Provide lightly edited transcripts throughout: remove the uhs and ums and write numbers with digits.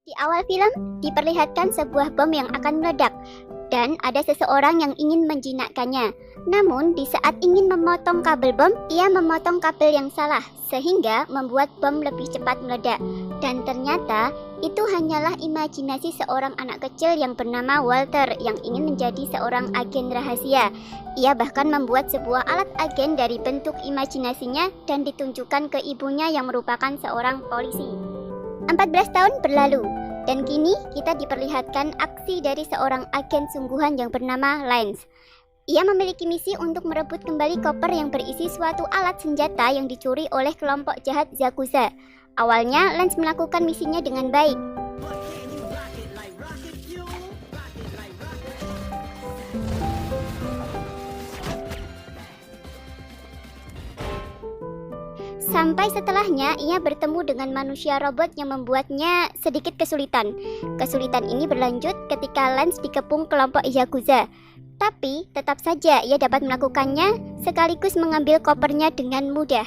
Di awal film, diperlihatkan sebuah bom yang akan meledak, dan ada seseorang yang ingin menjinakkannya. Namun, di saat ingin memotong kabel bom, ia memotong kabel yang salah, sehingga membuat bom lebih cepat meledak. Dan ternyata, itu hanyalah imajinasi seorang anak kecil yang bernama Walter yang ingin menjadi seorang agen rahasia. Ia bahkan membuat sebuah alat agen dari bentuk imajinasinya dan ditunjukkan ke ibunya yang merupakan seorang polisi. 14 tahun berlalu, dan kini kita diperlihatkan aksi dari seorang agen sungguhan yang bernama Lance. Ia memiliki misi untuk merebut kembali koper yang berisi suatu alat senjata yang dicuri oleh kelompok jahat Yakuza. Awalnya, Lance melakukan misinya dengan baik. Sampai setelahnya ia bertemu dengan manusia robot yang membuatnya sedikit kesulitan. Kesulitan ini berlanjut ketika Lance dikepung kelompok Yakuza. Tapi tetap saja ia dapat melakukannya sekaligus mengambil kopernya dengan mudah.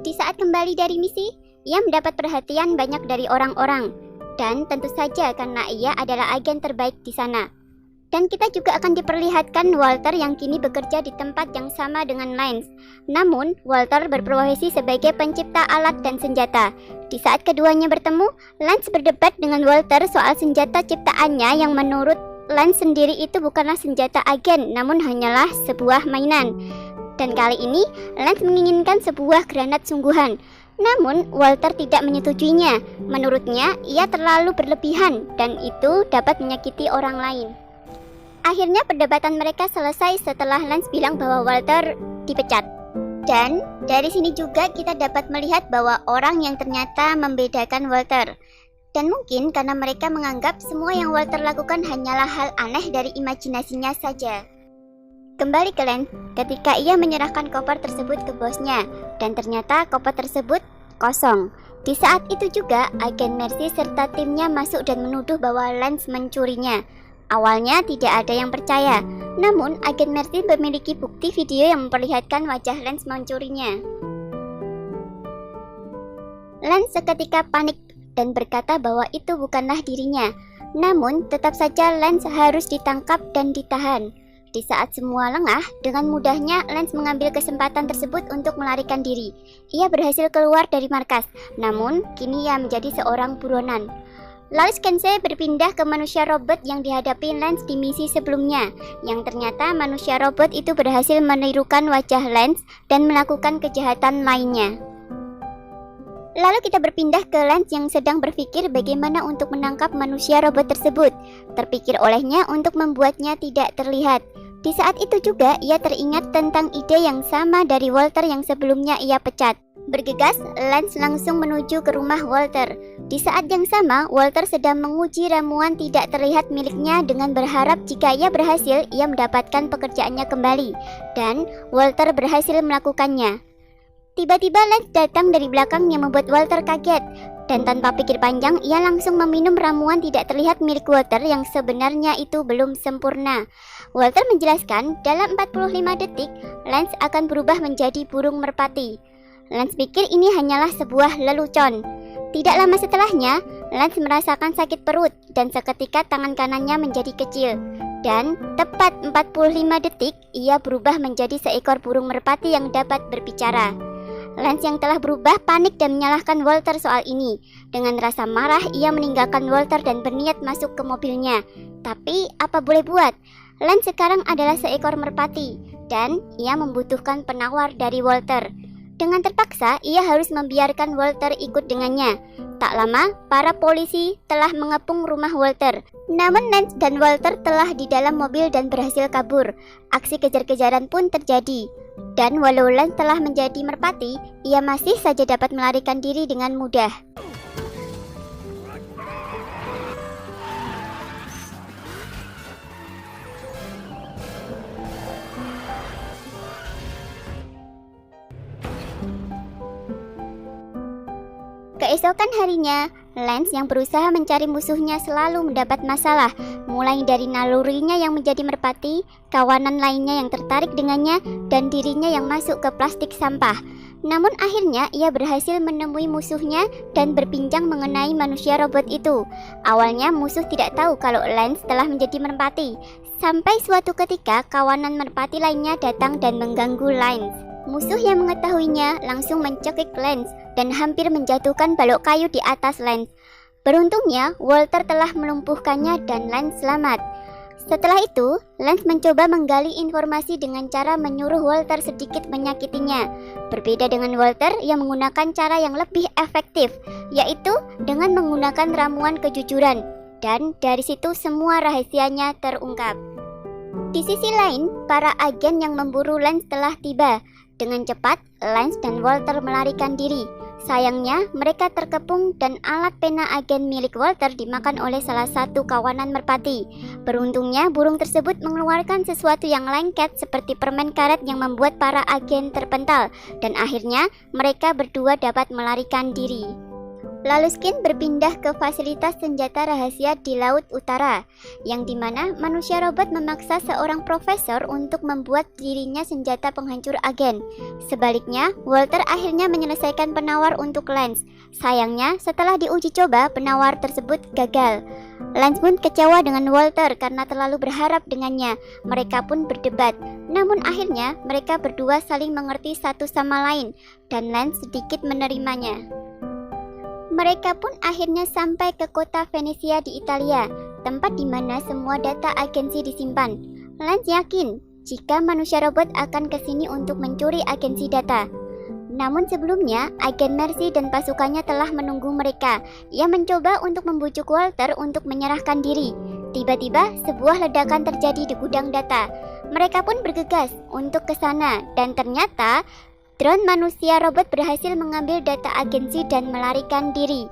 Di saat kembali dari misi, ia mendapat perhatian banyak dari orang-orang. Dan tentu saja karena ia adalah agen terbaik di sana. Dan kita juga akan diperlihatkan Walter yang kini bekerja di tempat yang sama dengan Lance. Namun, Walter berprofesi sebagai pencipta alat dan senjata. Di saat keduanya bertemu, Lance berdebat dengan Walter soal senjata ciptaannya yang menurut Lance sendiri itu bukanlah senjata agen, namun hanyalah sebuah mainan. Dan kali ini, Lance menginginkan sebuah granat sungguhan. Namun, Walter tidak menyetujuinya. Menurutnya, ia terlalu berlebihan dan itu dapat menyakiti orang lain. Akhirnya perdebatan mereka selesai setelah Lance bilang bahwa Walter dipecat. Dan dari sini juga kita dapat melihat bahwa orang yang ternyata membedakan Walter. Dan mungkin karena mereka menganggap semua yang Walter lakukan hanyalah hal aneh dari imajinasinya saja. Kembali ke Lance ketika ia menyerahkan koper tersebut ke bosnya, dan ternyata koper tersebut kosong. Di saat itu juga agen Mercy serta timnya masuk dan menuduh bahwa Lance mencurinya. Awalnya tidak ada yang percaya, namun agen Mercy memiliki bukti video yang memperlihatkan wajah Lance mencurinya. Lance seketika panik dan berkata bahwa itu bukanlah dirinya. Namun tetap saja Lance harus ditangkap dan ditahan. Di saat semua lengah, dengan mudahnya Lance mengambil kesempatan tersebut untuk melarikan diri. Ia berhasil keluar dari markas, namun kini ia menjadi seorang buronan. Lalu Kensei berpindah ke manusia robot yang dihadapi Lance di misi sebelumnya, yang ternyata manusia robot itu berhasil menirukan wajah Lance dan melakukan kejahatan lainnya. Lalu kita berpindah ke Lance yang sedang berpikir bagaimana untuk menangkap manusia robot tersebut. Terpikir olehnya untuk membuatnya tidak terlihat. Di saat itu juga ia teringat tentang ide yang sama dari Walter yang sebelumnya ia pecat. Bergegas, Lance langsung menuju ke rumah Walter. Di saat yang sama, Walter sedang menguji ramuan tidak terlihat miliknya dengan berharap jika ia berhasil, ia mendapatkan pekerjaannya kembali. Dan Walter berhasil melakukannya. Tiba-tiba Lance datang dari belakang yang membuat Walter kaget. Dan tanpa pikir panjang, ia langsung meminum ramuan tidak terlihat milik Walter yang sebenarnya itu belum sempurna. Walter menjelaskan, dalam 45 detik, Lance akan berubah menjadi burung merpati. Lance pikir ini hanyalah sebuah lelucon. Tidak lama setelahnya, Lance merasakan sakit perut dan seketika tangan kanannya menjadi kecil. Dan tepat 45 detik, ia berubah menjadi seekor burung merpati yang dapat berbicara. Lance yang telah berubah panik dan menyalahkan Walter soal ini. Dengan rasa marah, ia meninggalkan Walter dan berniat masuk ke mobilnya. Tapi, apa boleh buat? Lance sekarang adalah seekor merpati, dan ia membutuhkan penawar dari Walter. Dengan terpaksa, ia harus membiarkan Walter ikut dengannya. Tak lama, para polisi telah mengepung rumah Walter. Namun Lance dan Walter telah di dalam mobil dan berhasil kabur. Aksi kejar-kejaran pun terjadi. Dan walau Lance telah menjadi merpati, ia masih saja dapat melarikan diri dengan mudah. Keesokan harinya, Lance yang berusaha mencari musuhnya selalu mendapat masalah, mulai dari nalurinya yang menjadi merpati, kawanan lainnya yang tertarik dengannya, dan dirinya yang masuk ke plastik sampah. Namun akhirnya ia berhasil menemui musuhnya dan berbincang mengenai manusia robot itu. Awalnya musuh tidak tahu kalau Lance telah menjadi merpati, sampai suatu ketika kawanan merpati lainnya datang dan mengganggu Lance. Musuh yang mengetahuinya langsung mencekik Lance dan hampir menjatuhkan balok kayu di atas Lance. Beruntungnya, Walter telah melumpuhkannya dan Lance selamat. Setelah itu, Lance mencoba menggali informasi dengan cara menyuruh Walter sedikit menyakitinya. Berbeda dengan Walter yang menggunakan cara yang lebih efektif, yaitu dengan menggunakan ramuan kejujuran. Dan dari situ semua rahasianya terungkap. Di sisi lain, para agen yang memburu Lance telah tiba. Dengan cepat, Lance dan Walter melarikan diri. Sayangnya, mereka terkepung dan alat pena agen milik Walter dimakan oleh salah satu kawanan merpati. Beruntungnya, burung tersebut mengeluarkan sesuatu yang lengket seperti permen karet yang membuat para agen terpental. Dan akhirnya, mereka berdua dapat melarikan diri. Lalu Skin berpindah ke fasilitas senjata rahasia di Laut Utara, yang dimana manusia robot memaksa seorang profesor untuk membuat dirinya senjata penghancur agen. Sebaliknya, Walter akhirnya menyelesaikan penawar untuk Lance. Sayangnya, setelah diuji coba, penawar tersebut gagal. Lance pun kecewa dengan Walter karena terlalu berharap dengannya. Mereka pun berdebat. Namun akhirnya, mereka berdua saling mengerti satu sama lain, dan Lance sedikit menerimanya. Mereka pun akhirnya sampai ke kota Venesia di Italia, tempat di mana semua data agensi disimpan. Lance yakin jika manusia robot akan ke sini untuk mencuri agensi data. Namun sebelumnya, agen Mercy dan pasukannya telah menunggu mereka. Ia mencoba untuk membujuk Walter untuk menyerahkan diri. Tiba-tiba, sebuah ledakan terjadi di gudang data. Mereka pun bergegas untuk ke sana, dan ternyata drone manusia robot berhasil mengambil data agensi dan melarikan diri.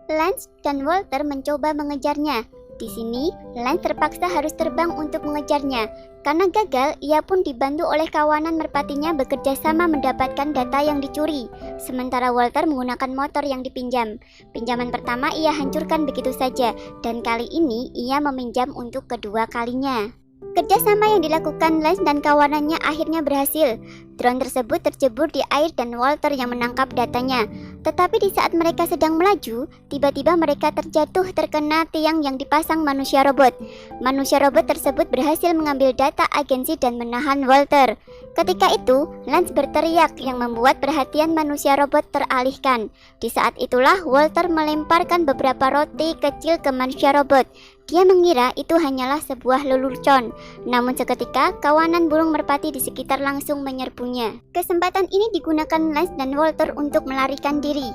Lance dan Walter mencoba mengejarnya. Di sini, Lance terpaksa harus terbang untuk mengejarnya. Karena gagal, ia pun dibantu oleh kawanan merpatinya bekerja sama mendapatkan data yang dicuri. Sementara Walter menggunakan motor yang dipinjam. Pinjaman pertama ia hancurkan begitu saja, dan kali ini ia meminjam untuk kedua kalinya. Kerjasama yang dilakukan Lance dan kawanannya akhirnya berhasil. Drone tersebut tercebur di air dan Walter yang menangkap datanya. Tetapi di saat mereka sedang melaju, tiba-tiba mereka terjatuh terkena tiang yang dipasang manusia robot. Manusia robot tersebut berhasil mengambil data agensi dan menahan Walter. Ketika itu, Lance berteriak yang membuat perhatian manusia robot teralihkan. Di saat itulah Walter melemparkan beberapa roti kecil ke manusia robot. Dia mengira itu hanyalah sebuah lelucon. Namun seketika, kawanan burung merpati di sekitar langsung menyerbunya. Kesempatan ini digunakan Lance dan Walter untuk melarikan diri.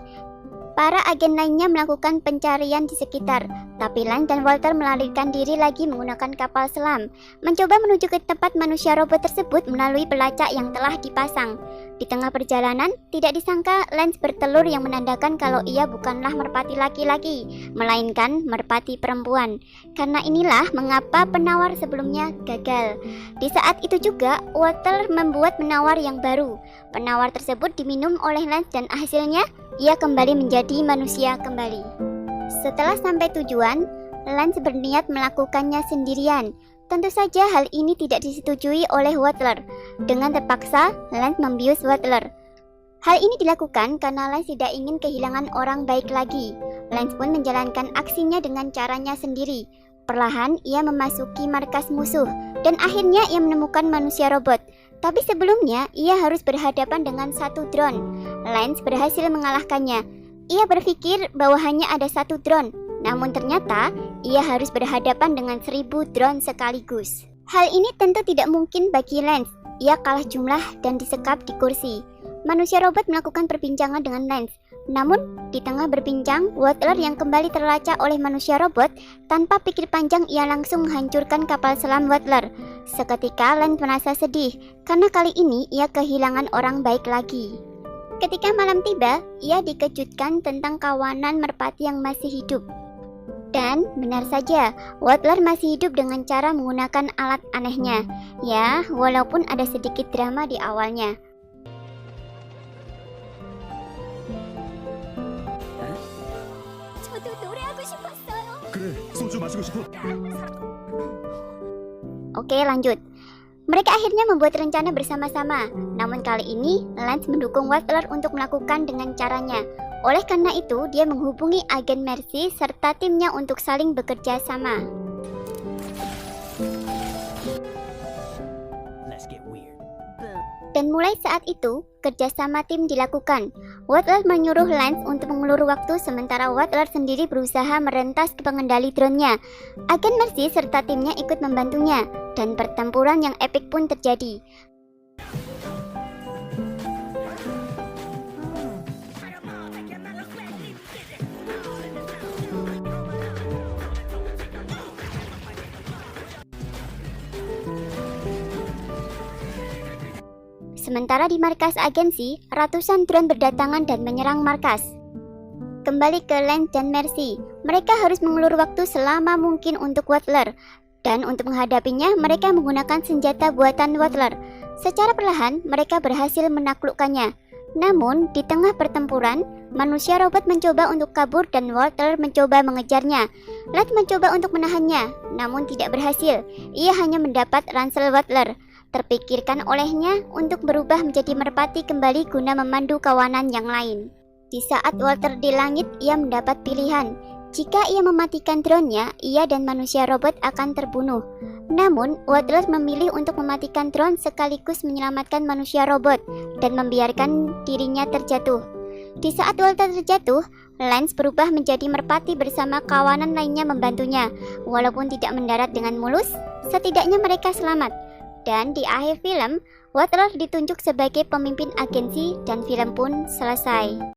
Para agen lainnya melakukan pencarian di sekitar, tapi Lance dan Walter melarikan diri lagi menggunakan kapal selam, mencoba menuju ke tempat manusia robot tersebut melalui pelacak yang telah dipasang. Di tengah perjalanan, tidak disangka Lance bertelur yang menandakan kalau ia bukanlah merpati laki-laki, melainkan merpati perempuan. Karena inilah mengapa penawar sebelumnya gagal. Di saat itu juga, Walter membuat penawar yang baru. Penawar tersebut diminum oleh Lance dan hasilnya, ia kembali menjadi manusia kembali. Setelah sampai tujuan, Lance berniat melakukannya sendirian. Tentu saja hal ini tidak disetujui oleh Walter. Dengan terpaksa, Lance membius Walter. Hal ini dilakukan karena Lance tidak ingin kehilangan orang baik lagi. Lance pun menjalankan aksinya dengan caranya sendiri. Perlahan, ia memasuki markas musuh, dan akhirnya ia menemukan manusia robot. Tapi sebelumnya, ia harus berhadapan dengan satu drone. Lance berhasil mengalahkannya. Ia berpikir bahwa hanya ada satu drone, namun ternyata ia harus berhadapan dengan 1000 drone sekaligus. Hal ini tentu tidak mungkin bagi Lance. Ia kalah jumlah dan disekap di kursi. Manusia robot melakukan perbincangan dengan Lance. Namun, di tengah berbincang, Walter yang kembali terlacak oleh manusia robot, tanpa pikir panjang ia langsung menghancurkan kapal selam Walter. Seketika Lance merasa sedih, karena kali ini ia kehilangan orang baik lagi. Ketika malam tiba, ia dikejutkan tentang kawanan merpati yang masih hidup. Dan benar saja, Walter masih hidup dengan cara menggunakan alat anehnya. Ya, walaupun ada sedikit drama di awalnya. 그래, 소주 마시고 싶어. Oke, lanjut. Mereka akhirnya membuat rencana bersama-sama. Namun kali ini, Lance mendukung Waddler untuk melakukan dengan caranya. Oleh karena itu, dia menghubungi agen Mercy serta timnya untuk saling bekerja sama. Dan mulai saat itu, kerjasama tim dilakukan. Waddler menyuruh Lance untuk mengulur waktu sementara Waddler sendiri berusaha merentas ke pengendali drone-nya. Agen Mercy serta timnya ikut membantunya, dan pertempuran yang epik pun terjadi. Sementara di markas agensi, ratusan drone berdatangan dan menyerang markas. Kembali ke Lance dan Mercy, mereka harus mengulur waktu selama mungkin untuk Waddler. Dan untuk menghadapinya, mereka menggunakan senjata buatan Waddler. Secara perlahan, mereka berhasil menaklukkannya. Namun, di tengah pertempuran, manusia robot mencoba untuk kabur dan Waddler mencoba mengejarnya. Lance mencoba untuk menahannya, namun tidak berhasil. Ia hanya mendapat ransel Waddler. Terpikirkan olehnya untuk berubah menjadi merpati kembali guna memandu kawanan yang lain. Di saat Walter di langit, ia mendapat pilihan. Jika ia mematikan drone-nya, ia dan manusia robot akan terbunuh. Namun, Waddler memilih untuk mematikan drone sekaligus menyelamatkan manusia robot dan membiarkan dirinya terjatuh. Di saat Walter terjatuh, Lance berubah menjadi merpati bersama kawanan lainnya membantunya. Walaupun tidak mendarat dengan mulus, setidaknya mereka selamat. Dan di akhir film, Waddler ditunjuk sebagai pemimpin agensi dan film pun selesai.